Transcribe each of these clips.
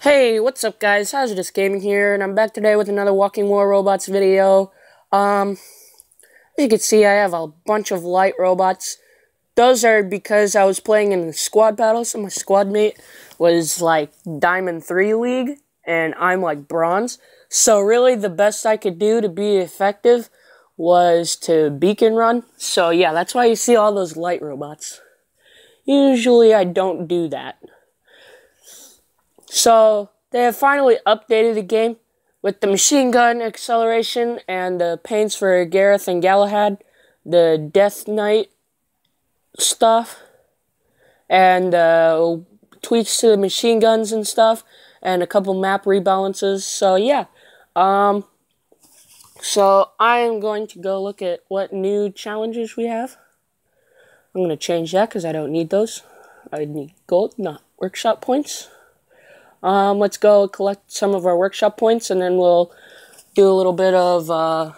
Hey, what's up guys? Hazardous Gaming here, and I'm back today with another Walking War Robots video. As you can see, I have a bunch of light robots. Those are because I was playing in the squad battle, so my squad mate was like Diamond 3 League, and I'm like Bronze. So really the best I could do to be effective was to beacon run. So yeah, that's why you see all those light robots. Usually I don't do that. So, they have finally updated the game with the machine gun acceleration and the paints for Gareth and Galahad, the Death Knight stuff, and tweaks to the machine guns and stuff, and a couple map rebalances. So, yeah. So, I am going to go look at what new challenges we have. I'm going to change that because I don't need those. I need gold, not workshop points. Let's go collect some of our workshop points, and then we'll do a little bit of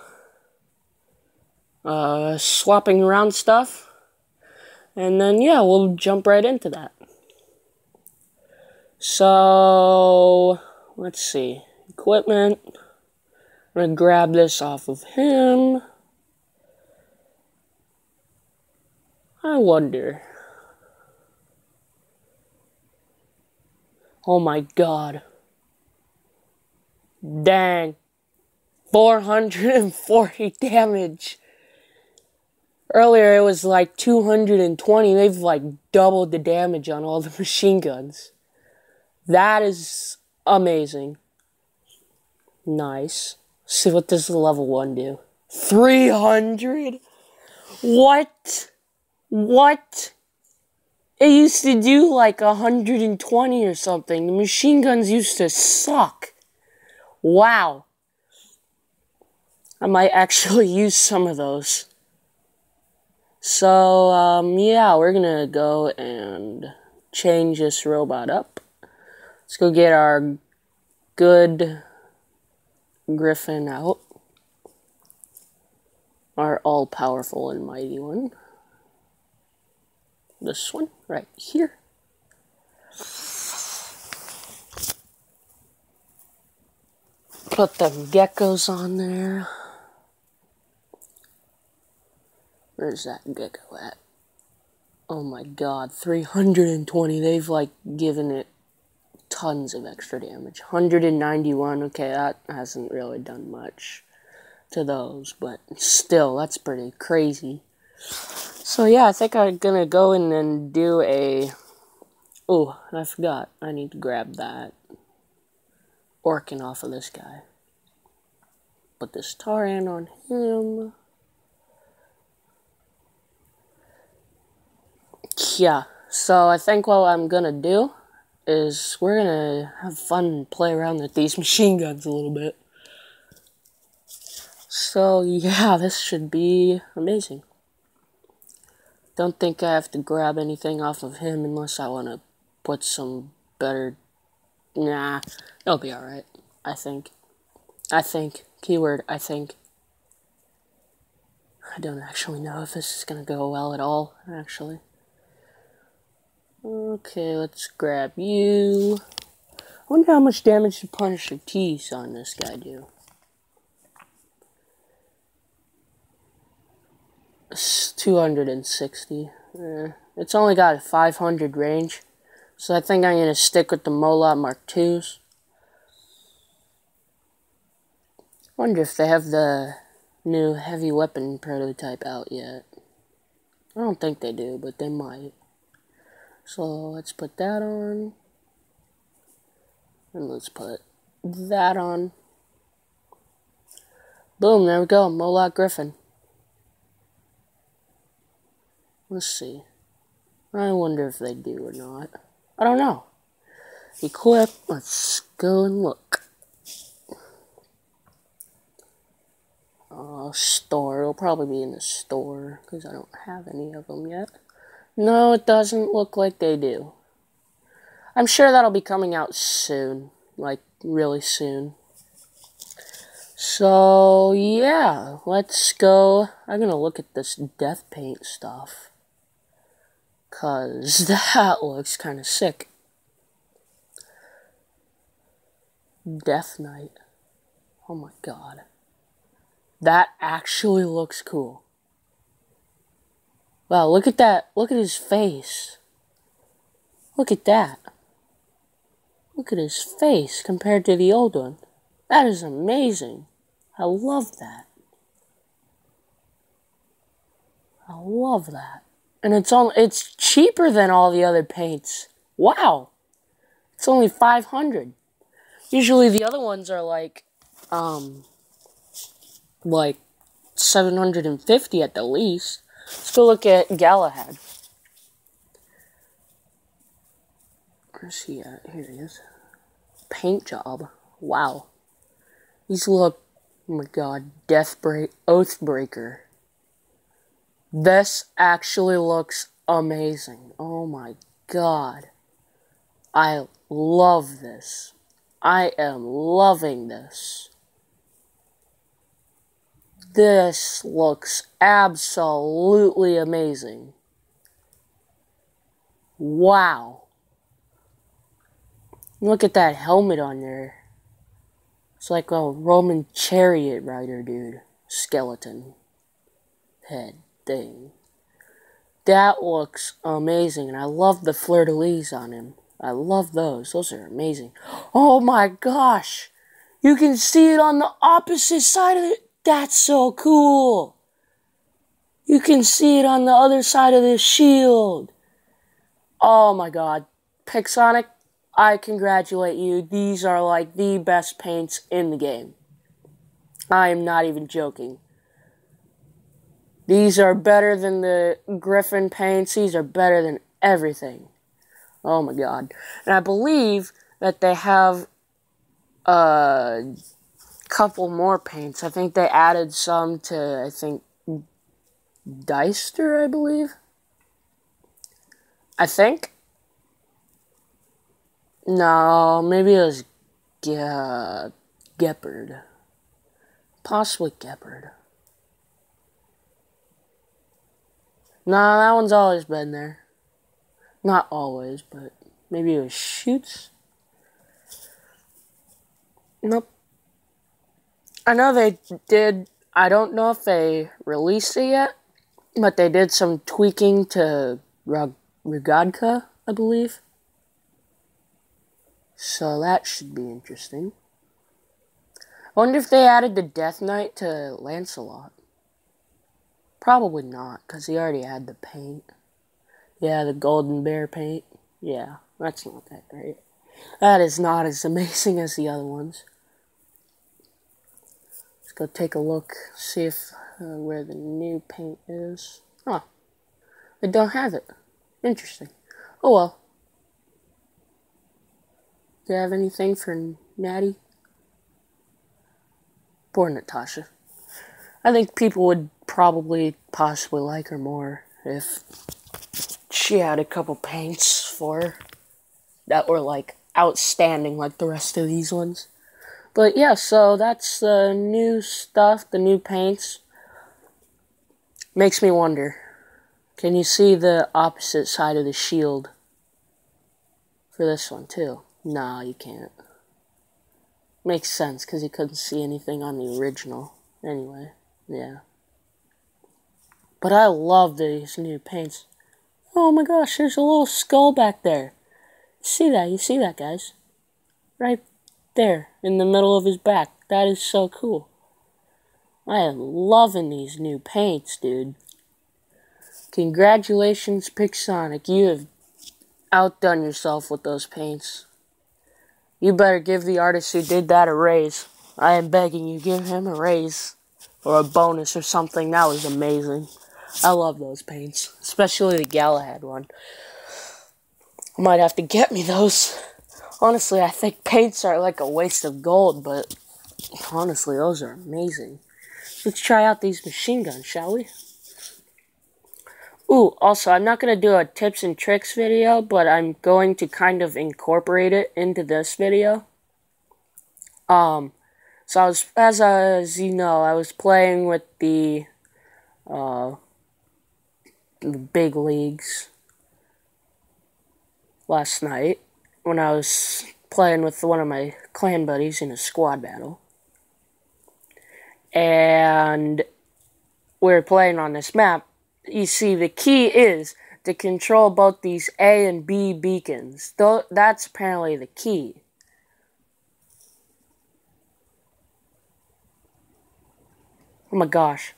swapping around stuff. And then, yeah, we'll jump right into that. So, let's see. Equipment. I'm going to grab this off of him. I wonder. Oh my god. Dang. 440 damage. Earlier it was like 220. They've like doubled the damage on all the machine guns. That is amazing. Nice. See what does the level 1 do. 300? What? What? It used to do like 120 or something. The machine guns used to suck. Wow. I might actually use some of those. So, yeah, we're gonna go and change this robot up. Let's go get our good Griffin out. Our all-powerful and mighty one. This one, right here. Put them geckos on there. Where's that gecko at? Oh my god, 320. They've like given it tons of extra damage. 191. Okay, that hasn't really done much to those, but still, that's pretty crazy. So yeah, I think I'm gonna go in and do a... Oh, I forgot. I need to grab that Orkin off of this guy. Put this Tauran on him. Yeah, so I think what I'm gonna do is we're gonna have fun and play around with these machine guns a little bit. So yeah, this should be amazing. Don't think I have to grab anything off of him unless I want to put some better... Nah, it'll be alright, I think. Keyword, I think. I don't actually know if this is gonna go well at all, actually. Okay, let's grab you. I wonder how much damage the Punisher T's on this guy do. It's 260. It's only got a 500 range. So I think I'm going to stick with the Molot Mark IIs. Wonder if they have the new heavy weapon prototype out yet. I don't think they do, but they might. So let's put that on. And let's put that on. Boom, there we go. Molot Griffin. Let's see. I wonder if they do or not. I don't know. Equip. Let's go and look. Store. It'll probably be in the store because I don't have any of them yet. No, it doesn't look like they do. I'm sure that'll be coming out soon. Like, really soon. So, yeah. Let's go. I'm gonna look at this death paint stuff. Because that looks kind of sick. Death Knight. Oh my god. That actually looks cool. Wow, look at that. Look at his face. Look at that. Look at his face compared to the old one. That is amazing. I love that. I love that. And it's cheaper than all the other paints. Wow. It's only 500. Usually the other ones are like 750 at the least. Let's go look at Galahad. Where's he at? Here he is. Paint job. Wow. These look, oh my god, Oathbreaker. This actually looks amazing. Oh my god. I love this. I am loving this. This looks absolutely amazing. Wow. Look at that helmet on there. It's like a Roman chariot rider, dude. Skeleton head thing. That looks amazing, and I love the fleur-de-lis on him. I love those. Those are amazing. Oh my gosh! You can see it on the opposite side of it. That's so cool. You can see it on the other side of the shield. Oh my god. Pixonic, I congratulate you. These are like the best paints in the game. I am not even joking. These are better than the Griffin paints. These are better than everything. Oh my god. And I believe that they have a couple more paints. I think they added some to, I think, Deister, I believe. I think. No, maybe it was Gepard. Possibly Gepard. Nah, that one's always been there. Not always, but maybe it was Shoots. Nope. I know they did, I don't know if they released it yet, but they did some tweaking to Rugadka, I believe. So that should be interesting. I wonder if they added the Death Knight to Lancelot. Probably not, because he already had the paint. Yeah, the Golden Bear paint. Yeah, that's not that great. That is not as amazing as the other ones. Let's go take a look, see if where the new paint is. Huh. I don't have it. Interesting. Oh well. Do you have anything for Natty? Poor Natasha. I think people would probably possibly like her more if she had a couple paints for her that were like outstanding like the rest of these ones. But yeah, so that's the new stuff, the new paints. Makes me wonder, can you see the opposite side of the shield for this one too? No, you can't. Makes sense, because you couldn't see anything on the original. Anyway, yeah. But I love these new paints. Oh my gosh, there's a little skull back there. You see that, guys? Right there, in the middle of his back. That is so cool. I am loving these new paints, dude. Congratulations, Pixonic. You have outdone yourself with those paints. You better give the artist who did that a raise. I am begging you, give him a raise. Or a bonus or something. That was amazing. I love those paints. Especially the Galahad one. I might have to get me those. Honestly, I think paints are like a waste of gold, but honestly, those are amazing. Let's try out these machine guns, shall we? Ooh, also, I'm not going to do a tips and tricks video, but I'm going to kind of incorporate it into this video. So as you know, I was playing with the big leagues last night when I was playing with one of my clan buddies in a squad battle. And we're playing on this map. You see, the key is to control both these A and B beacons. That's apparently the key. Oh my gosh.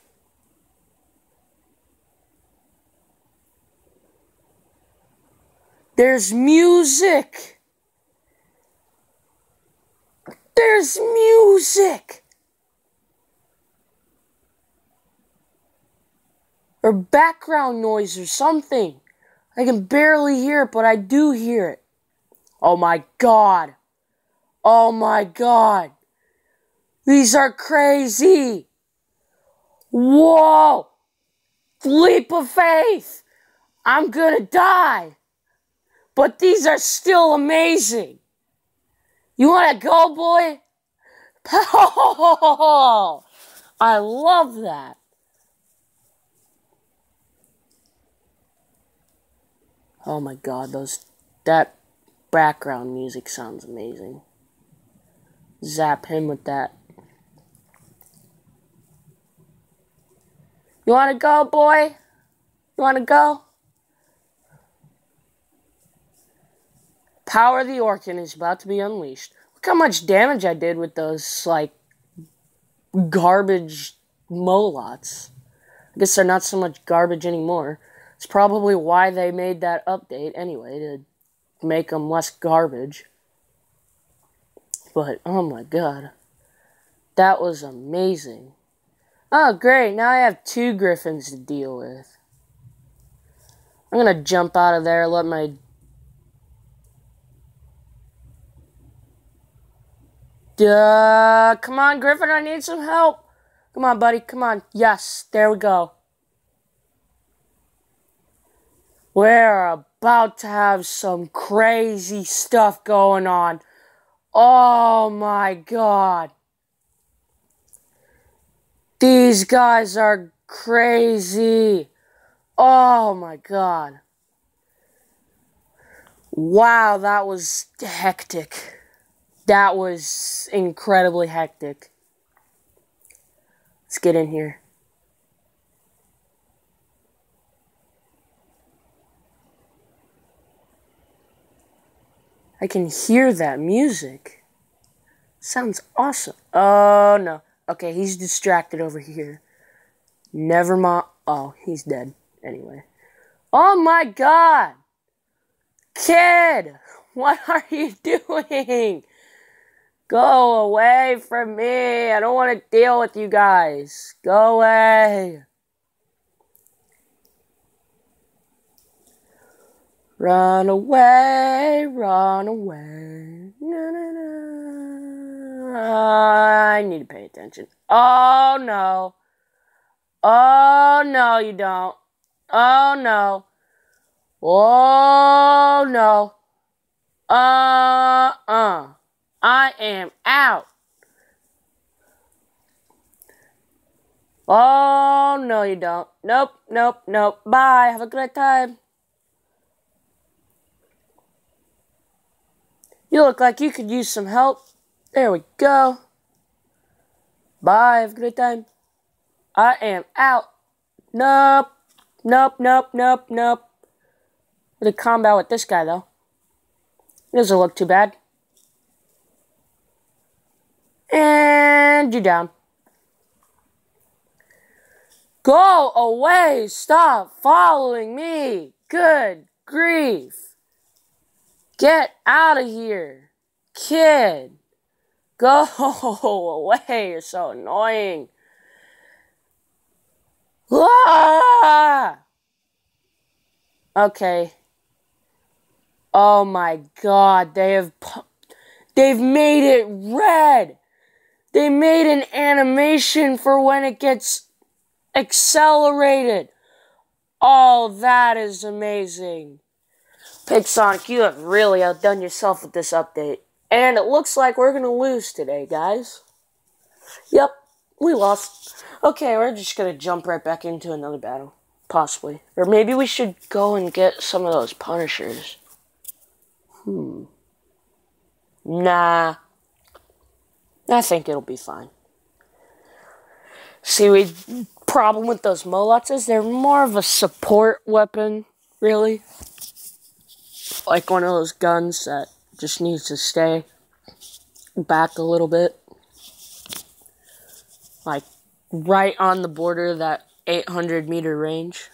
There's music! There's music! Or background noise or something. I can barely hear it, but I do hear it. Oh my god. Oh my god. These are crazy. Whoa. Leap of faith. I'm gonna die. But these are still amazing. You wanna go, boy? Oh, I love that. Oh my god, that background music sounds amazing. Zap him with that. You wanna go, boy? You wanna go? Power of the Orkin is about to be unleashed. Look how much damage I did with those, like, garbage Molots. I guess they're not so much garbage anymore. It's probably why they made that update anyway, to make them less garbage. But, oh my god. That was amazing. Oh, great. Now I have 2 griffins to deal with. I'm gonna jump out of there, let my... come on, Griffin, I need some help. Come on, buddy, come on. Yes, there we go. We're about to have some crazy stuff going on. Oh my god. These guys are crazy. Oh my god. Wow, that was hectic. That was incredibly hectic. Let's get in here. I can hear that music. Sounds awesome. Oh, no. Okay, he's distracted over here. Never mind. Oh, he's dead. Anyway. Oh, my God. Kid, what are you doing? Go away from me. I don't want to deal with you guys. Go away. Run away, run away. No, no, no. I need to pay attention. Oh, no. Oh, no, you don't. Oh, no. Oh, no. I am out. Oh, no, you don't. Nope, nope, nope. Bye. Have a great time. You look like you could use some help. There we go. Bye. Have a great time. I am out. Nope. Nope, nope, nope, nope. With a combat with this guy, though. It doesn't look too bad. And you're down. Go away. Stop following me. Good grief. Get out of here. Kid. Go away. You're so annoying. Ah! Okay. Oh my god. They've made it red. They made an animation for when it gets accelerated. Oh, that is amazing. Pixonic, you have really outdone yourself with this update. And it looks like we're going to lose today, guys. Yep, we lost. Okay, we're just going to jump right back into another battle. Possibly. Or maybe we should go and get some of those Punishers. Nah. I think it'll be fine. See, the problem with those Molots is they're more of a support weapon, really. Like one of those guns that just needs to stay back a little bit. Like, right on the border of that 800-meter range.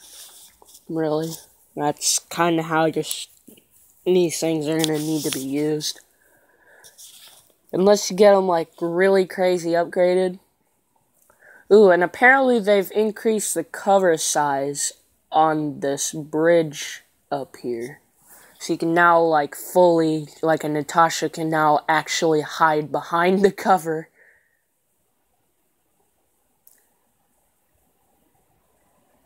Really. That's kind of how these things are going to need to be used. Unless you get them, like, really crazy upgraded. Ooh, and apparently they've increased the cover size on this bridge up here. So you can now, like, fully, like a Natasha can now actually hide behind the cover.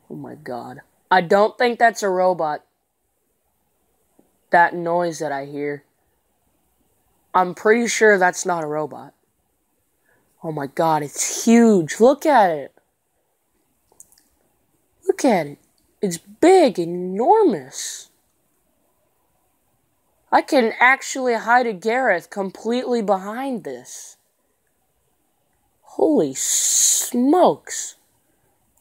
Oh my god. I don't think that's a robot. That noise that I hear. I'm pretty sure that's not a robot. Oh my god, it's huge. Look at it. Look at it. It's big, enormous. I can actually hide a Gareth completely behind this. Holy smokes.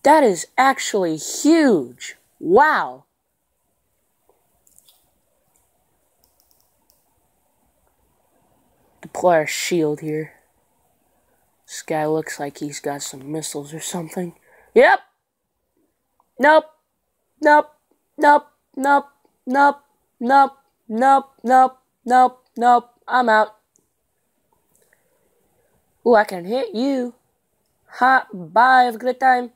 That is actually huge. Wow. Deploy our shield here. This guy looks like he's got some missiles or something. Yep. Nope. Nope. Nope. Nope. Nope. Nope. Nope. Nope. Nope. Nope. I'm out. Ooh, I can hit you. Ha. Bye. Have a good time.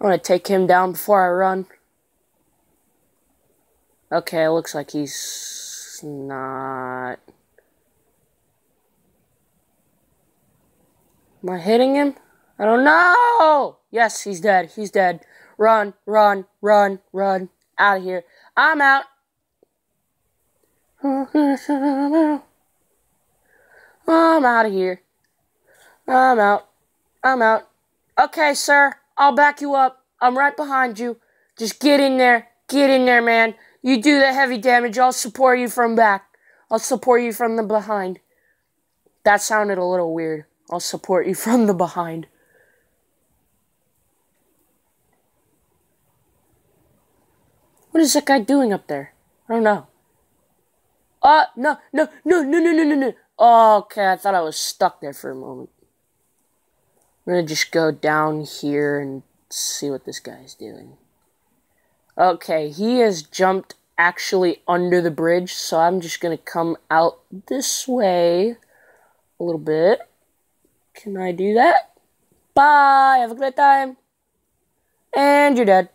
I'm gonna take him down before I run. Okay, it looks like he's not... Am I hitting him? I don't know! Yes, he's dead. He's dead. Run, run, run, run. Out of here. I'm out. I'm out of here. I'm out. I'm out. Okay, sir. I'll back you up. I'm right behind you. Just get in there. Get in there, man. You do the heavy damage. I'll support you from back. I'll support you from the behind. That sounded a little weird. I'll support you from the behind. What is that guy doing up there? I don't know. No. Oh, okay, I thought I was stuck there for a moment. I'm gonna just go down here and see what this guy's doing. Okay, he has jumped actually under the bridge, so I'm just gonna come out this way a little bit. Can I do that? Bye, have a great time. And you're dead.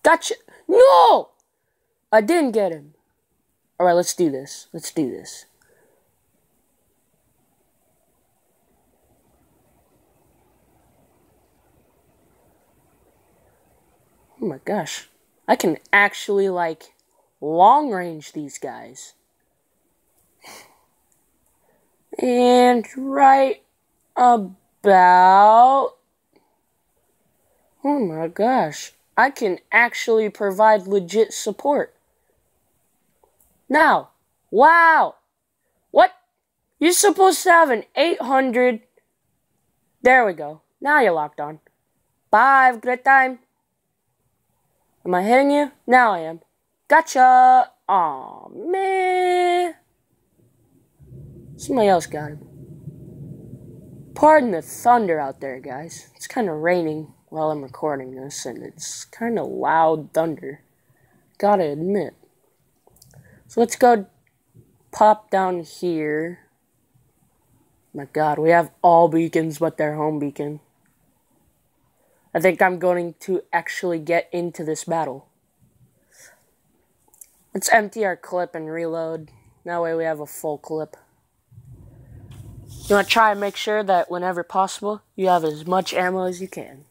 Gotcha. No! I didn't get him. Alright, let's do this. Let's do this. Oh my gosh. I can actually, like, long range these guys. And right about... Oh my gosh. I can actually provide legit support. Now. Wow. What? You're supposed to have an 800. There we go. Now you're locked on. Bye. Have a great time. Am I hitting you? Now I am. Gotcha. Aw, man. Somebody else got him. Pardon the thunder out there, guys. It's kind of raining while I'm recording this, and it's kind of loud thunder. Gotta admit. So let's go pop down here. My god, we have all beacons but their home beacon. I think I'm going to actually get into this battle. Let's empty our clip and reload. That way we have a full clip. You want to try and make sure that whenever possible, you have as much ammo as you can.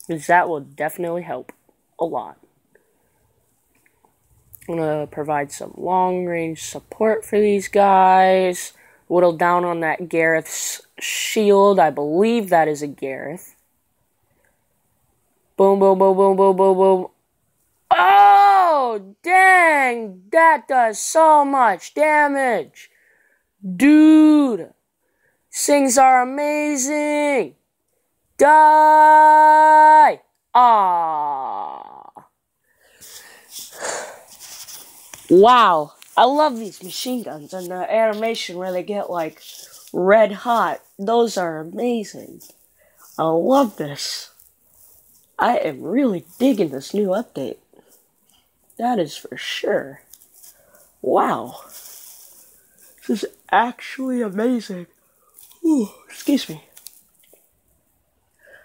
Because that will definitely help a lot. I'm going to provide some long-range support for these guys. Whittle down on that Gareth's shield. I believe that is a Gareth. Boom, boom, boom, boom, boom, boom, boom. Ah! Oh, dang! That does so much damage! Dude! Things are amazing! Die! Ah! Wow! I love these machine guns and the animation where they get, like, red hot. Those are amazing. I love this. I am really digging this new update. That is for sure. Wow. This is actually amazing. Ooh, excuse me.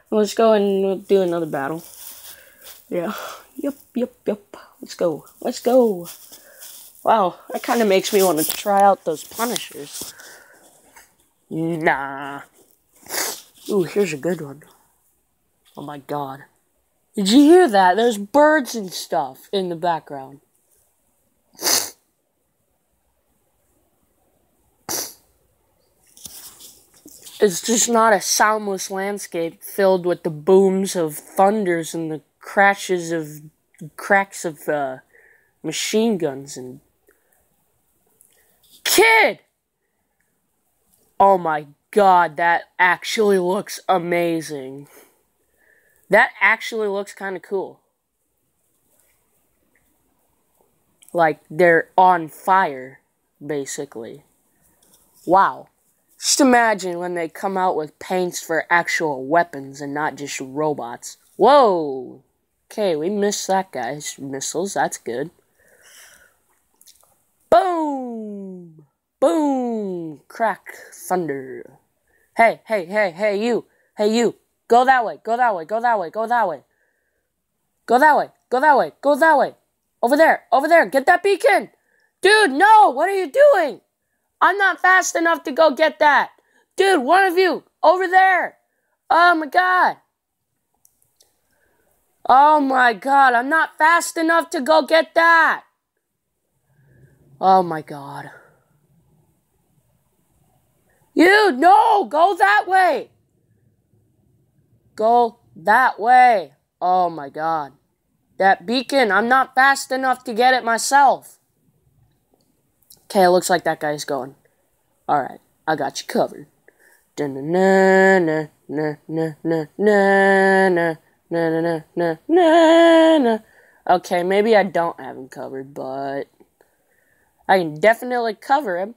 Let's go and do another battle. Yeah. Yep. Let's go. Let's go. Wow, that kind of makes me want to try out those Punishers. Nah. Ooh, here's a good one. Oh my god. Did you hear that? There's birds and stuff in the background. It's just not a soundless landscape filled with the booms of thunders and the cracks of machine guns and... Kid! Oh my god, that actually looks amazing. That actually looks kind of cool. Like, they're on fire, basically. Wow. Just imagine when they come out with paints for actual weapons and not just robots. Whoa! Okay, we missed that guy's missiles. That's good. Boom! Boom! Crack. Thunder. Hey, you! Hey, you! Go that way, go that way, go that way, go that way. Go that way, go that way, go that way. Over there, get that beacon! Dude, no! What are you doing? I'm not fast enough to go get that. Dude, one of you, over there. Oh my god. Oh my god, I'm not fast enough to go get that. Oh my god. You, no, go that way. Go that way. Oh my god. That beacon, I'm not fast enough to get it myself. Okay, it looks like that guy's going. Alright, I got you covered. Okay, maybe I don't have him covered, but I can definitely cover him.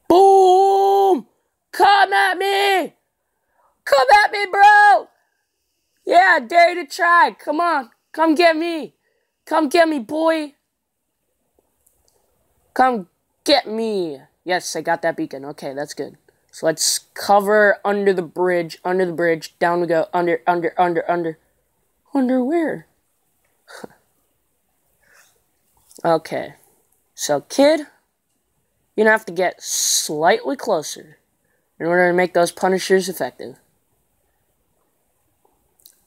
Boom! Come at me! Come at me, bro! Yeah, dare to try. Come on. Come get me. Come get me, boy. Come get me. Yes, I got that beacon. Okay, that's good. So let's cover under the bridge. Under the bridge. Down we go. Under. Under where? Okay. So, kid, you're gonna have to get slightly closer in order to make those Punishers effective.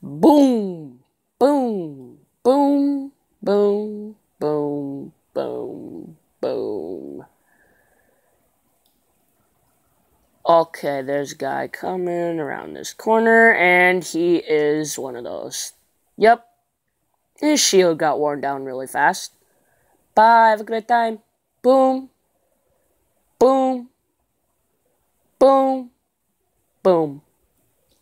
Boom! Boom! Boom! Boom! Boom! Boom! Boom! Okay, there's a guy coming around this corner, and he is one of those. Yep. His shield got worn down really fast. Bye, have a great time. Boom. Boom. Boom. Boom.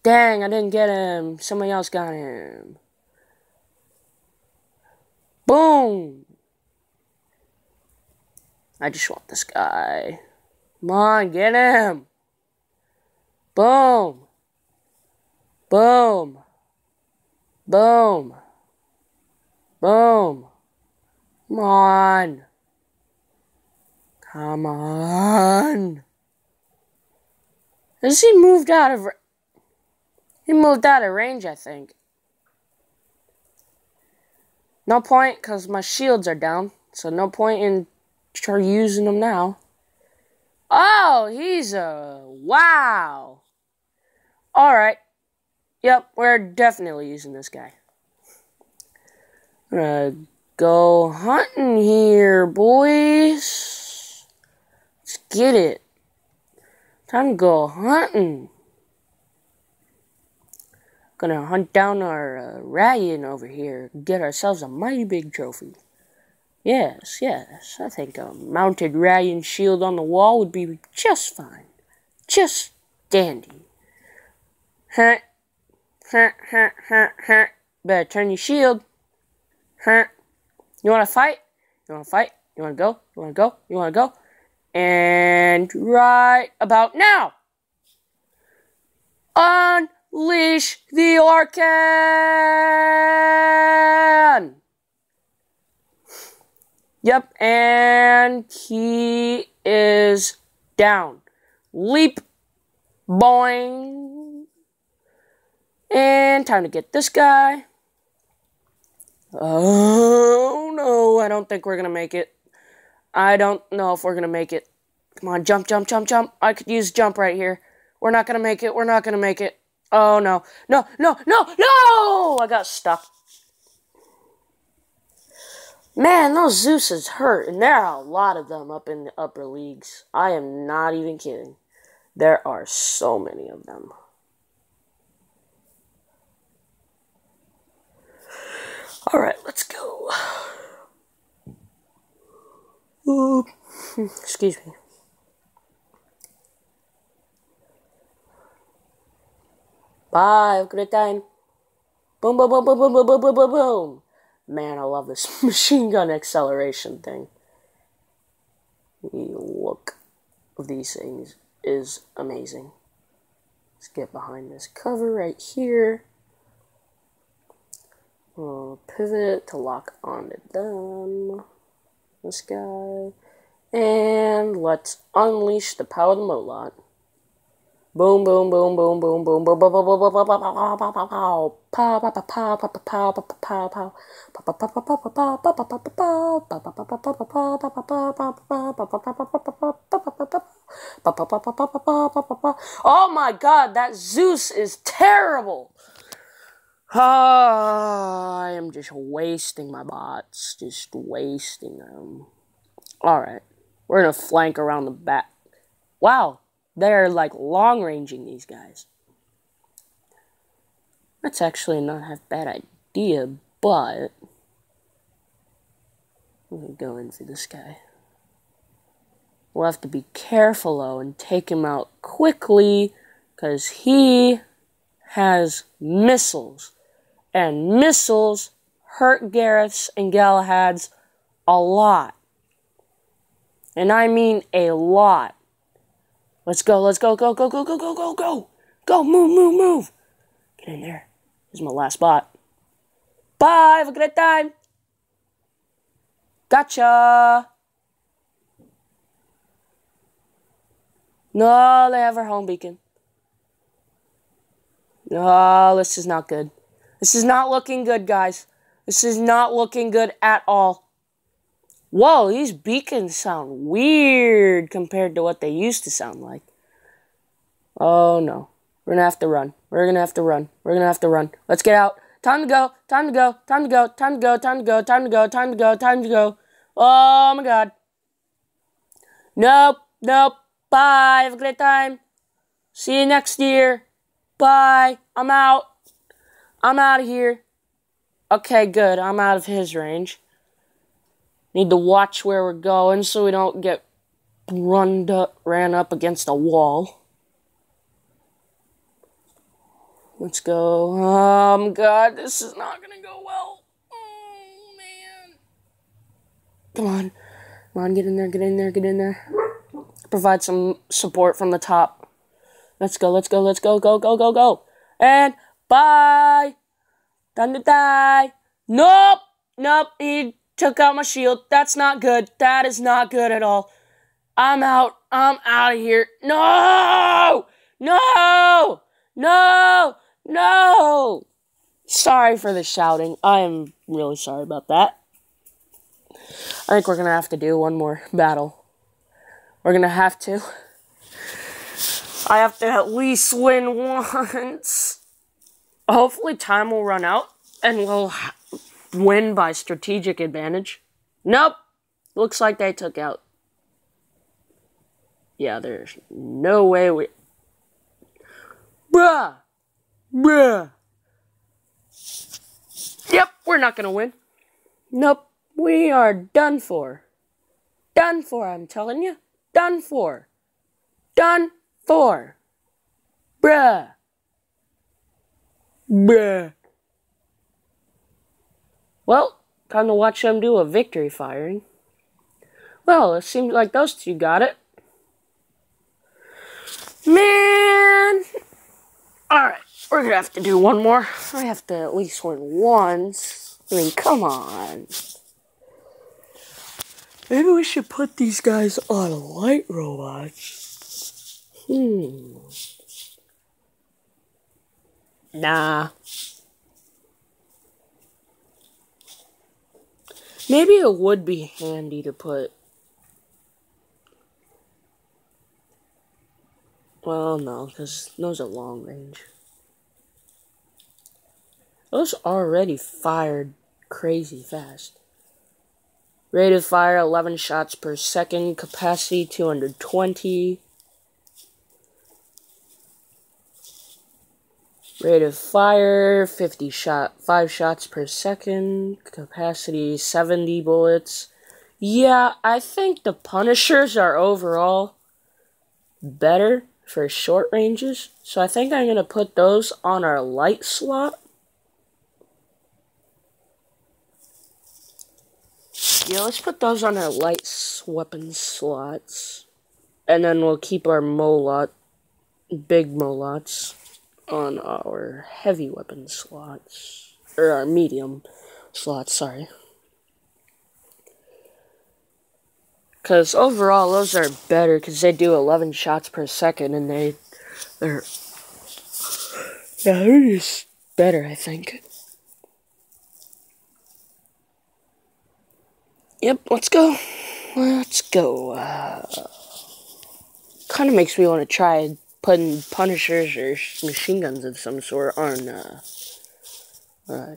Dang, I didn't get him. Somebody else got him. Boom. I just want this guy. Come on, get him. Boom. Boom. Boom. Boom. Come on. Come on. Has he moved out of... He moved out of range, I think. No point, because my shields are down. So no point in using them now. Oh, he's a... Wow. Alright. Yep, we're definitely using this guy. I'm gonna go hunting here, boys. Let's get it. Time to go hunting. Gonna hunt down our Ryan over here. Get ourselves a mighty big trophy. Yes, yes. I think a mounted Ryan shield on the wall would be just fine. Just dandy. Huh. Huh, huh, huh, huh. Better turn your shield. Huh. You wanna fight? You wanna fight? You wanna go? You wanna go? You wanna go? And right about now, unleash the Orcan! Yep, and he is down. Leap. Boing. And time to get this guy. Oh, no, I don't think we're going to make it. I don't know if we're going to make it. Come on, jump, jump, jump, jump. I could use jump right here. We're not going to make it. We're not going to make it. Oh, no. No, no, no, no! I got stuck. Man, those Zeuses hurt, and there are a lot of them up in the upper leagues. I am not even kidding. There are so many of them. Alright, let's go. Ooh. Excuse me. Bye, have a good time. Boom, boom, boom, boom, boom, boom, boom, boom, boom, boom. Man, I love this machine gun acceleration thing. The look of these things is amazing. Let's get behind this cover right here. We'll pivot to lock onto them. This guy. And let's unleash the power of the Molot. Boom, boom, boom, boom, boom, boom, boom, boom, boom, boom, boom, boom, boom, pow, pow, pow, pow, pow, pow, pow, pow, pow, pow. Oh my God, that Zeus is terrible. I am just wasting my bots, just wasting them. Alright, we're gonna flank around the back. Wow, they're like long-ranging these guys. That's actually not half bad idea, but I'm gonna go in for this guy. We'll have to be careful though and take him out quickly because he has missiles. And missiles hurt Gareth's and Galahad's a lot. And I mean a lot. Let's go, let's go, go, go, go, go, go, go, go. Go, move, move, move. Get in there. This is my last spot. Bye, have a great time. Gotcha. No, they have our home beacon. No, this is not good. This is not looking good, guys. This is not looking good at all. Whoa, these beacons sound weird compared to what they used to sound like. Oh, no. We're gonna have to run. We're gonna have to run. We're gonna have to run. Let's get out. Time to go. Time to go. Time to go. Time to go. Time to go. Time to go. Time to go. Time to go. Oh, my God. Nope. Nope. Bye. Have a great time. See you next year. Bye. I'm out. I'm out of here. Okay, good. I'm out of his range. Need to watch where we're going so we don't get ran up against a wall. Let's go. God, this is not gonna go well. Oh, man. Come on. Come on, get in there, get in there, get in there. Provide some support from the top. Let's go, let's go, let's go, go, go, go, go. And bye. Time to die. Nope. Nope. He took out my shield. That's not good. That is not good at all. I'm out. I'm out of here. No! No! No! No! Sorry for the shouting. I am really sorry about that. I think we're going to have to do one more battle. We're going to have to. I have to at least win once. Hopefully time will run out and we'll win by strategic advantage. Nope. Looks like they took out. Yeah, there's no way we... Bruh! Bruh! Yep, we're not gonna win. Nope, we are done for. Done for, I'm telling you. Done for. Done for. Bruh. Bruh. Well, time to watch them do a victory firing. Well, it seems like those two got it. Man! Alright, we're gonna have to do one more. I have to at least win once. I mean, come on. Maybe we should put these guys on light robots. Nah. Maybe it would be handy to put... Well, no, because those are long range. Those already fired crazy fast. Rate of fire, 11 shots per second. Capacity, 220. Rate of fire, 5 shots per second. Capacity, 70 bullets. Yeah, I think the Punishers are overall better for short ranges. So I think I'm going to put those on our light slot. Yeah, let's put those on our light weapon slots. And then we'll keep our big Molots on our heavy weapon slots. Or our medium slots, sorry. Because overall, those are better because they do 11 shots per second and they're just better, I think. Yep, let's go. Let's go. Kind of makes me want to try putting Punishers or machine guns of some sort on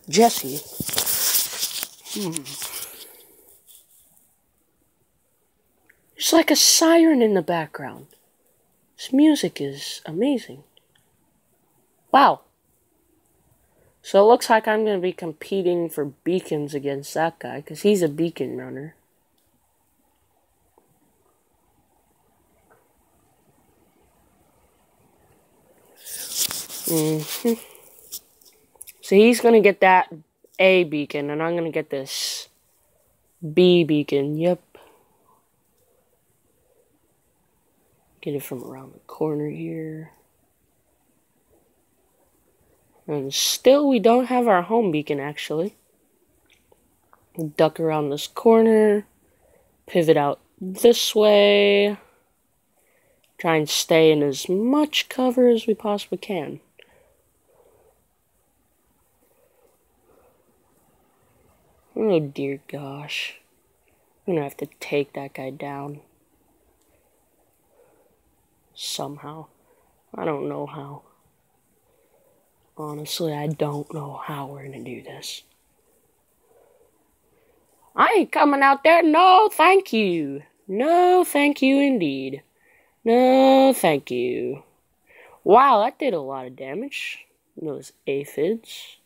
Jesse. There's like a siren in the background. This music is amazing. Wow. So it looks like I'm going to be competing for beacons against that guy, because he's a beacon runner. So he's going to get that A beacon, and I'm going to get this B beacon. Yep. Get it from around the corner here. And still, we don't have our home beacon, actually. Duck around this corner. Pivot out this way. Try and stay in as much cover as we possibly can. Oh dear gosh. I'm gonna have to take that guy down. Somehow. I don't know how. Honestly, I don't know how we're gonna do this. I ain't coming out there. No, thank you. No, thank you indeed. No, thank you. Wow, that did a lot of damage. Those aphids.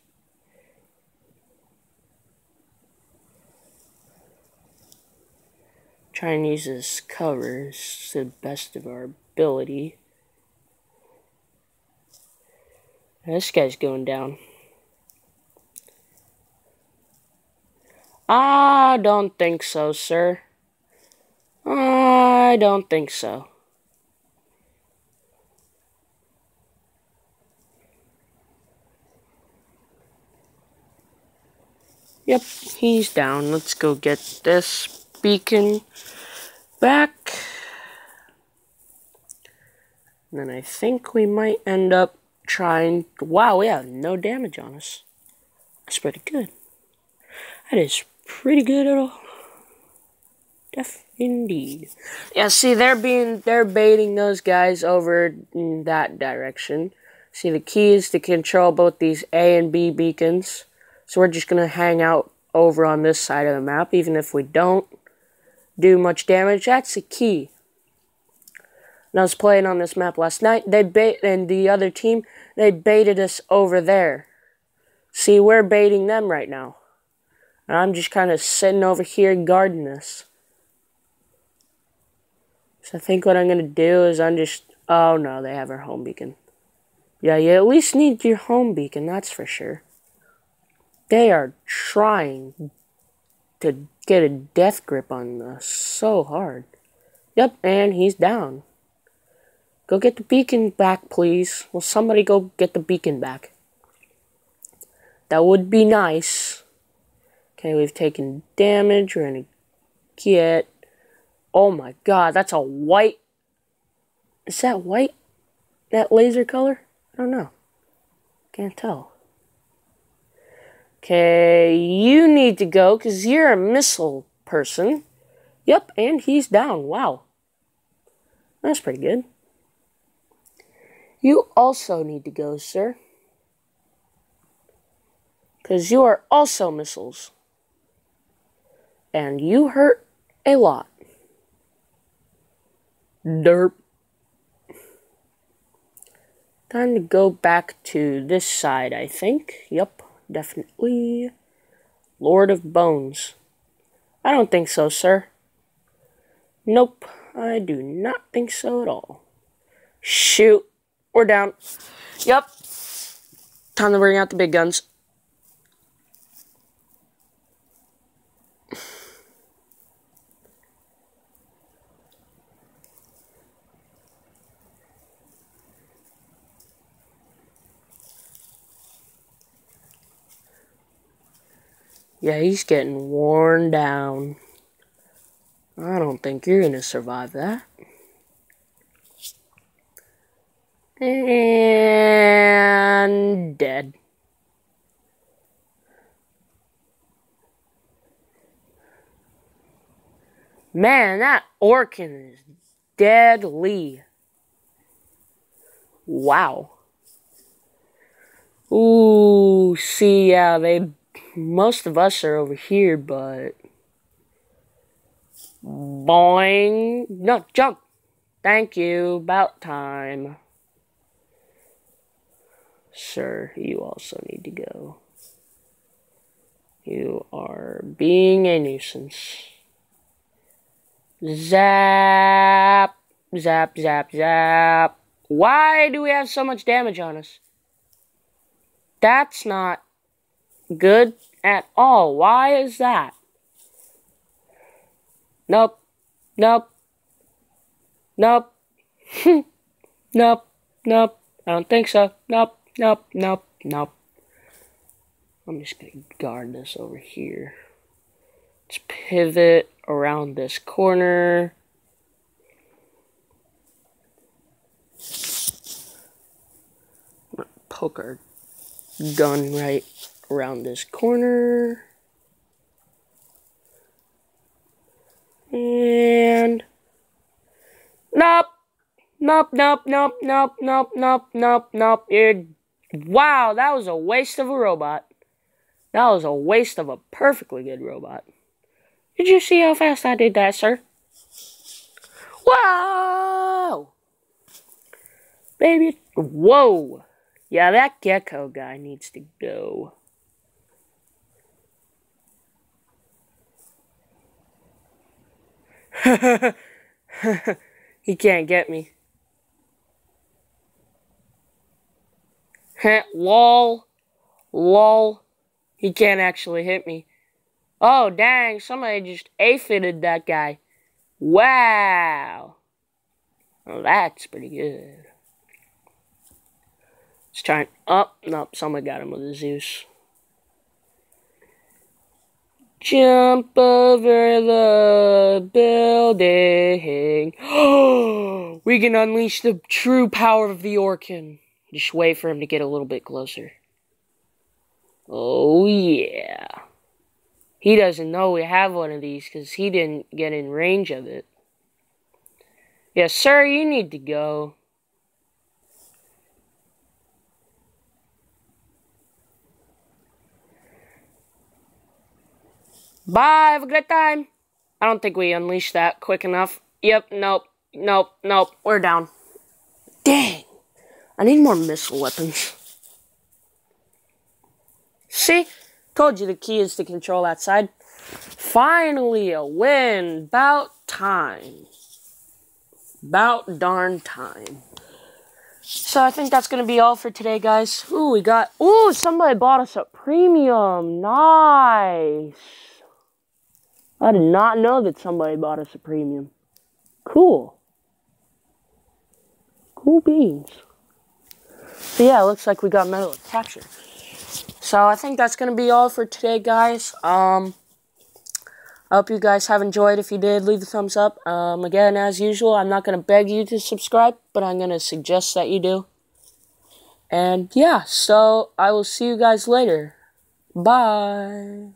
Try and use this cover to the best of our ability. This guy's going down. I don't think so, sir. I don't think so. Yep, he's down. Let's go get this beacon back. And then I think we might end up trying... Wow, we have no damage on us. That's pretty good. That is pretty good at all. Def indeed. Yeah, see, they're baiting those guys over in that direction. See, the key is to control both these A and B beacons. So we're just going to hang out over on this side of the map, even if we don't do much damage. That's the key. And I was playing on this map last night. And the other team, they baited us over there. See, we're baiting them right now. And I'm just kind of sitting over here guarding this. So I think what I'm going to do is I'm just... Oh, no, they have our home beacon. Yeah, you at least need your home beacon, that's for sure. They are trying to get a death grip on us so hard. Yep, and he's down. Go get the beacon back, please. Will somebody go get the beacon back? That would be nice. Okay, we've taken damage. We're going to get... Oh my god, that's a white... Is that white? That laser color? I don't know. Can't tell. Okay, you need to go because you're a missile person. Yep, and he's down. Wow. That's pretty good. You also need to go, sir. Because you are also missiles. And you hurt a lot. Derp. Time to go back to this side, I think. Yep, definitely. Lord of Bones. I don't think so, sir. Nope, I do not think so at all. Shoot, we're down. Yep. Time to bring out the big guns. Yeah, he's getting worn down. I don't think you're gonna survive that. And dead. Man, that Orkin is deadly. Wow. Ooh, see, yeah, most of us are over here, but... Boing. No, jump. Thank you. About time. Sir, you also need to go. You are being a nuisance. Zap. Zap, zap, zap. Why do we have so much damage on us? That's not good at all. Why is that? Nope. Nope. Nope. Nope. Nope. I don't think so. Nope. Nope. Nope. Nope. I'm just gonna guard this over here. Let's pivot around this corner. I'm gonna poke our gun right around this corner. And nope. Nope, nope, nope, nope, nope, nope, nope, nope. Wow, that was a waste of a robot. That was a waste of a perfectly good robot. Did you see how fast I did that, sir? Whoa! Baby, whoa! Yeah, that gecko guy needs to go. He can't get me. Lol. Lol. He can't actually hit me. Oh, dang. Somebody just aphided that guy. Wow. Well, that's pretty good. Let's try and... Oh, nope. Someone got him with a Zeus. Jump over the building. Oh, we can unleash the true power of the Orkin. Just wait for him to get a little bit closer. Oh, yeah. He doesn't know we have one of these because he didn't get in range of it. Yes, sir, you need to go. Bye, have a great time. I don't think we unleashed that quick enough. Yep, nope, nope, nope, we're down. Dang. I need more missile weapons. See? Told you the key is to control that side. Finally a win. About time. About darn time. So I think that's going to be all for today, guys. Ooh, somebody bought us a premium. Nice. I did not know that somebody bought us a premium. Cool. Cool beans. So yeah, it looks like we got Medal of Capture. So I think that's going to be all for today, guys. I hope you guys have enjoyed. If you did, leave a thumbs up. Again, as usual, I'm not going to beg you to subscribe, but I'm going to suggest that you do. And yeah, so I will see you guys later. Bye.